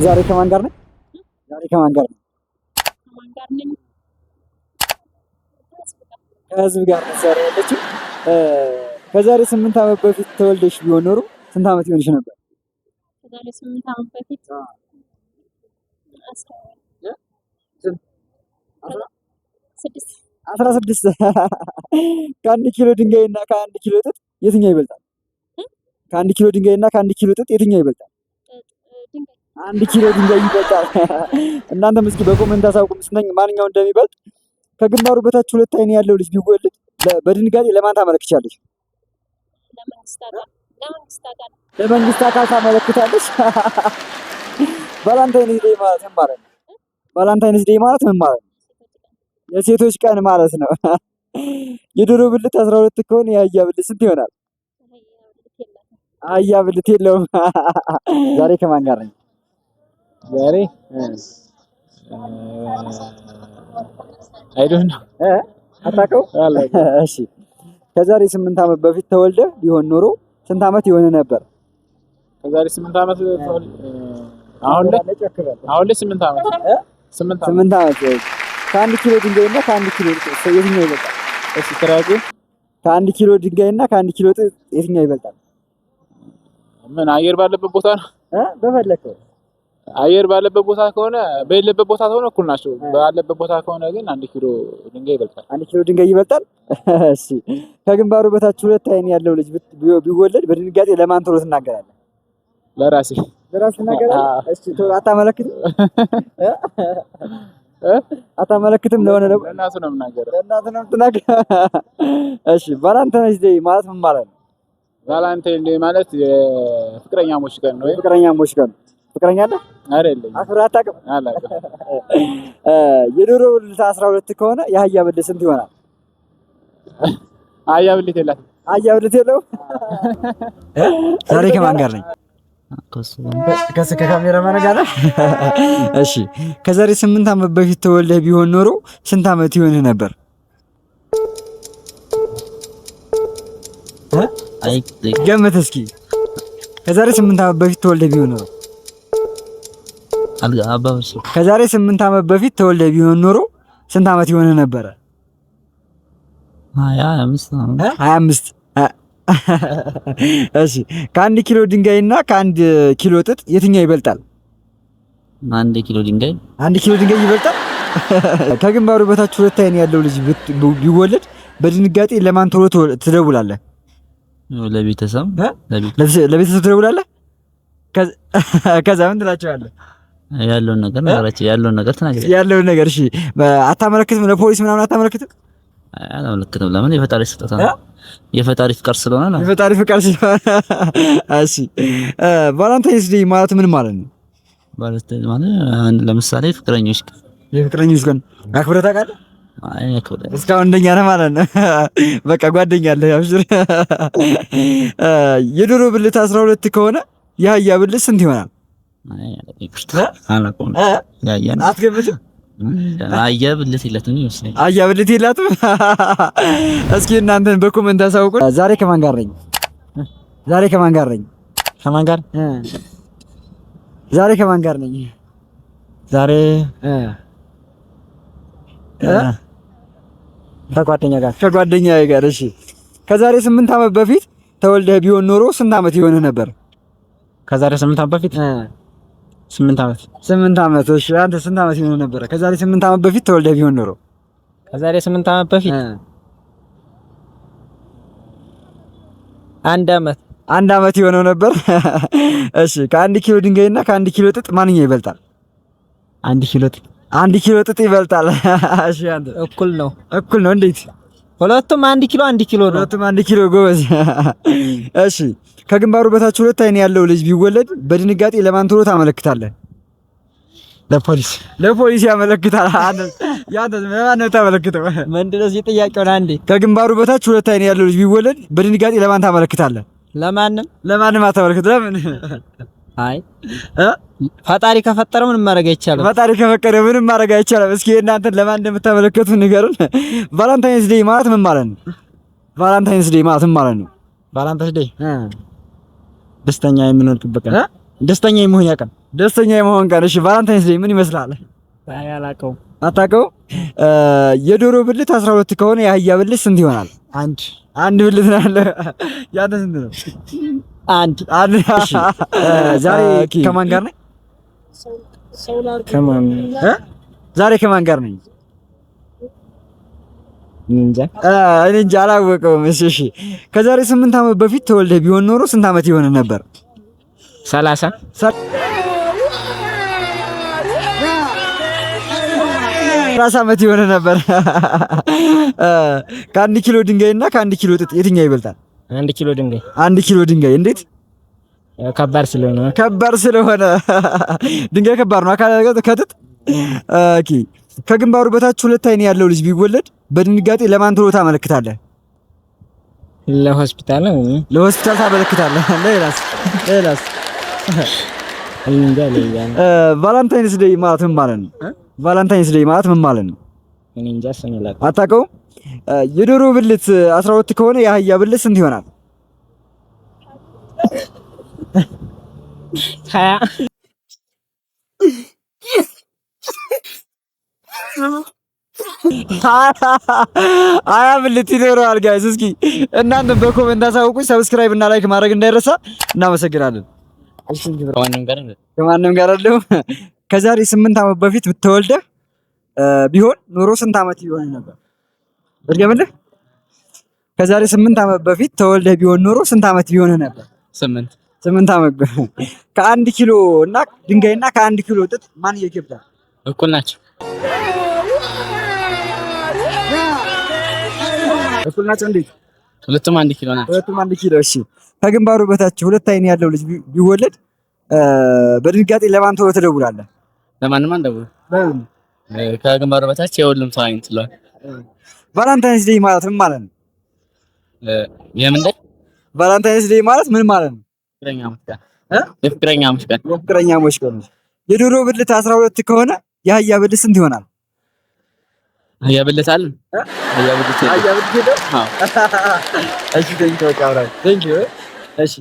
ዛሬ ከማን ጋር ነኝ? ዛሬ ከማን ጋር ነኝ? ከማን ጋር ነኝ? ከህዝብ ጋር ነኝ ዛሬ ያለችው። ከዛሬ 8 ዓመት በፊት ተወልደሽ ቢሆን ኖሮ ስንት ዓመት ይሆንሽ ነበር? ከዛሬ 8 ዓመት በፊት ስድስት 16 ከአንድ ኪሎ ድንጋይና ከአንድ ኪሎ ጥጥ የትኛው ይበልጣል? ከአንድ ኪሎ ድንጋይና ከአንድ ኪሎ ጥጥ የትኛው ይበልጣል? አንድ ኪሎ ድንጋይ ይበልጣል። እናንተም እስኪ በኮሜንት አሳውቁን ማንኛው እንደሚበልጥ። ከግንባሩ በታች ሁለት አይን ያለው ልጅ ቢወለድ በድንጋጤ ለማን ታመለክቻለሽ? ለመንግስት አካል ታመለክታለሽ። ቫላንታይንስ ዴይ ማለት ምን ማለት ነው? ቫላንታይንስ ዴይ ማለት ምን ማለት ነው? የሴቶች ቀን ማለት ነው። የዶሮ ብልት 12 ከሆነ የአህያ ብልት ስንት ይሆናል? አህያ ብልት የለውም። ዛሬ ከማን ጋር ነኝ? ዛሬ አይዶን አታውቀው? እሺ ከዛሬ 8 ዓመት በፊት ተወልደ ቢሆን ኖሮ ስንት ዓመት ይሆን ነበር? ከዛሬ 8 ዓመት አሁን ላይ 8 ዓመት 8 ዓመት ከአንድ ኪሎ ድንጋይና ከአንድ ኪሎ ጥጥ የትኛው ይበልጣል? እሺ ትራቁ ከአንድ ኪሎ ድንጋይና ከአንድ ኪሎ ጥጥ የትኛው ይበልጣል? ምን አየር ባለበት ቦታ ነው? በፈለከው አየር ባለበት ቦታ ከሆነ በሌለበት ቦታ ከሆነ እኩል ናቸው። ባለበት ቦታ ከሆነ ግን አንድ ኪሎ ድንጋይ ይበልጣል። አንድ ኪሎ ድንጋይ ይበልጣል። እሺ ከግንባሩ በታች ሁለት አይን ያለው ልጅ ቢወለድ በድንጋጤ ለማን ቶሎ ትናገራለህ? ለራሴ ትናገራለህ? እሺ ቶሎ አታመለክትም? አታመለክትም? ለሆነ ነው ለእናቱ ነው የምናገረው። ለእናቱ ነው የምትናገረው? እሺ ቫላንታይንስ ዴይ ማለት ምን ማለት ነው? ቫላንታይን ዴይ ማለት የፍቅረኛሞች ቀን ነው። የፍቅረኛሞች ቀን ፍቅረኛ አለ አይደለም? አፍራ አታውቅም? አላውቅም። የዶሮ ብልት 12 ከሆነ የአህያ ብልት ስንት ይሆናል? አህያ ብልት የላትም። አህያ ብልት የለውም። ዛሬ ከማን ጋር ነኝ? ከካሜራማን ጋር ነኝ። እሺ ከዛሬ 8 ዓመት በፊት ተወልደህ ቢሆን ኖሮ ስንት ዓመት ይሆንህ ነበር? ገምት እስኪ። ከዛሬ 8 ዓመት በፊት ተወልደህ ቢሆን ኖሮ ከዛሬ 8 ዓመት በፊት ተወልደህ ቢሆን ኖሮ ስንት ዓመት ይሆንህ ነበረ? 25 እሺ ከአንድ ኪሎ ድንጋይና ከአንድ ኪሎ ጥጥ የትኛው ይበልጣል? አንድ ኪሎ ድንጋይ ይበልጣል። ከግንባሩ በታች ሁለት አይን ያለው ልጅ ቢወለድ በድንጋጤ ለማን ቶሎ ትደውላለህ? ለቤተሰብ ትደውላለህ። ከዛ ምን ትላቸዋለህ? ያለውን ነገር ነገራቸው። ያለውን ነገር እሺ። አታመለክትም? ለፖሊስ ምናምን አታመለክትም? አላመለክትም። ለምን? የፈጣሪ ስጦታ ነው። የፈጣሪ ፍቃድ ስለሆነ ነው። እሺ ቫላንታይንስ ዴይ ማለት ምን ማለት ነው? ቫላንታይንስ ማለት ለምሳሌ ፍቅረኞች ቀን አክብረህ ታውቃለህ? አይ አክብረህ እስካሁን እንደኛ ነህ ማለት ነው። በቃ ጓደኛ አለህ። አብሽር። የዶሮ ብልት 12 ከሆነ የአህያ ብልት ስንት ይሆናል? አላውቅም። አትገምትም? አህያ ብልት የላትም ይመስለኛል። አህያ ብልት የላትም? እስኪ እናንተን በኮሜንት አሳውቁን። ዛሬ ከማን ጋር ነኝ? ዛሬ ከማን ጋር ነኝ? ከማን ጋር? ዛሬ ከማን ጋር ነኝ? ዛሬ ከጓደኛዬ ጋር። እሺ ከዛሬ 8 ዓመት በፊት ተወልደህ ቢሆን ኖሮ ስንት ዓመት ይሆንህ ነበር? ከዛሬ 8 ዓመት በፊት 8 ዓመት። እሺ አንተ ስንት ዓመት ይሆንህ ነበር? ከዛሬ 8 ዓመት በፊት ተወልደህ ቢሆን ኖሮ ከዛሬ 8 ዓመት በፊት አንድ ዓመት ይሆነው ነበር። እሺ ከአንድ ኪሎ ድንጋይና ከአንድ ኪሎ ጥጥ ማንኛው ይበልጣል? አንድ ኪሎ ጥጥ ይበልጣል። እሺ አንተ እኩል ነው። እንዴት? ሁለቱም አንድ ኪሎ ነው። ሁለቱም 1 ኪሎ። ጎበዝ። እሺ ከግንባሩ በታች ሁለት አይን ያለው ልጅ ቢወለድ በድንጋጤ ለማን ቶሎ ታመለክታለህ? ለፖሊስ ያመለክታል። ያንተ ለማን ነው ታመለክተው? ምንድነው እዚህ ጥያቄውን አንዴ። ከግንባሩ በታች ሁለት አይን ያለው ልጅ ቢወለድ በድንጋጤ ለማን ታመለክታለህ? ለማንም አታመለክት። ለምን? አይ ፈጣሪ ከፈጠረው ምንም ማድረግ አይቻልም። ፈጣሪ ከፈቀደ ምንም ማድረግ አይቻልም። እስኪ እናንተ ለማን እንደምታመለክቱ ንገሩን። ቫላንታይንስ ዴይ ማለት ምን ማለት ነው? ቫላንታይንስ ዴይ ደስተኛ የምንሆንበት ቀን ደስተኛ የመሆን ቀን ደስተኛ የመሆን ቀን። እሺ ቫላንታይንስ ዴይ ምን ይመስላል? አላውቀውም። አታውቀውም? የዶሮ ብልት 12 ከሆነ የአህያ ብልት ስንት ይሆናል? አንድ ብልት ነው ያለ። ያንተ ስንት ነው? አንድ። እሺ ዛሬ ከማን ጋር ነኝ? ዛሬ ከማን ጋር ነኝ? እኔ እንጃ አላወቀውም። እሺ ከዛሬ 8 ዓመት በፊት ተወልደህ ቢሆን ኖሮ ስንት ዓመት ይሆን ነበር? 30 ዓመት ይሆን ነበር። ከአንድ ኪሎ ድንጋይና ከአንድ ኪሎ ጥጥ የትኛው ይበልጣል? 1 ኪሎ ድንጋይ። 1 ኪሎ ድንጋይ እንዴት? ከባድ ስለሆነ ድንጋይ ከባድ ነው ከጥጥ። ኦኬ ከግንባሩ በታች 2 አይን ያለው ልጅ ቢወለድ በድንጋጤ ለማን ቶሎ ታመለክታለህ? ለሆስፒታል ታመለክታለህ። ሌላስ? ቫላንታይንስ ዴይ ማለት ምን ማለት ነው? ቫላንታይንስ ዴይ ማለት ምን ማለት ነው? እኔ እንጃ ሰነላቅ አታውቀውም? የዶሮ ብልት 12 ከሆነ የአህያ ብልት ስንት ይሆናል? 20 ብልት ይኖረዋል። ጋይስ እስኪ እናንተ በኮሜንት አሳውቁኝ። ሰብስክራይብ እና ላይክ ማድረግ እንዳይረሳ። እናመሰግናለን። ከማንም ጋር አይደለም። ከዛሬ 8 ዓመት በፊት ብትወልደህ ቢሆን ኖሮ ስንት ዓመት ይሆን ነበር? እርግጠኛ ከዛሬ 8 ዓመት በፊት ተወልደህ ቢሆን ኖሮ ስንት ዓመት ቢሆን ነበር? 8 ዓመት። ከ1 ኪሎ እና ድንጋይና ከ1 ኪሎ ጥጥ ማን ይከብዳል? እኩል ናቸው። እንዴት? ሁለቱም 1 ኪሎ ናቸው። ሁለቱም 1 ኪሎ። እሺ ከግንባሩ በታች 2 አይን ያለው ልጅ ቢወለድ በድንጋጤ ለማን ቶሎ ትደውላለህ? ለማንም አንደውልም። ከግንባሩ በታች የሁሉም ሰው አይን ስለሆነ። ቫላንታይንስ ዴይ ማለት ምን ማለት ነው? የምን ዴይ? ቫላንታይንስ ዴይ ማለት ምን ማለት ነው? የፍቅረኛሞች ቀን። የዶሮ ብልት 12 ከሆነ የአህያ ብልት ስንት ይሆናል? አህያ ብልት አለ? አህያ ብልት። እሺ ቴንኪው። እሺ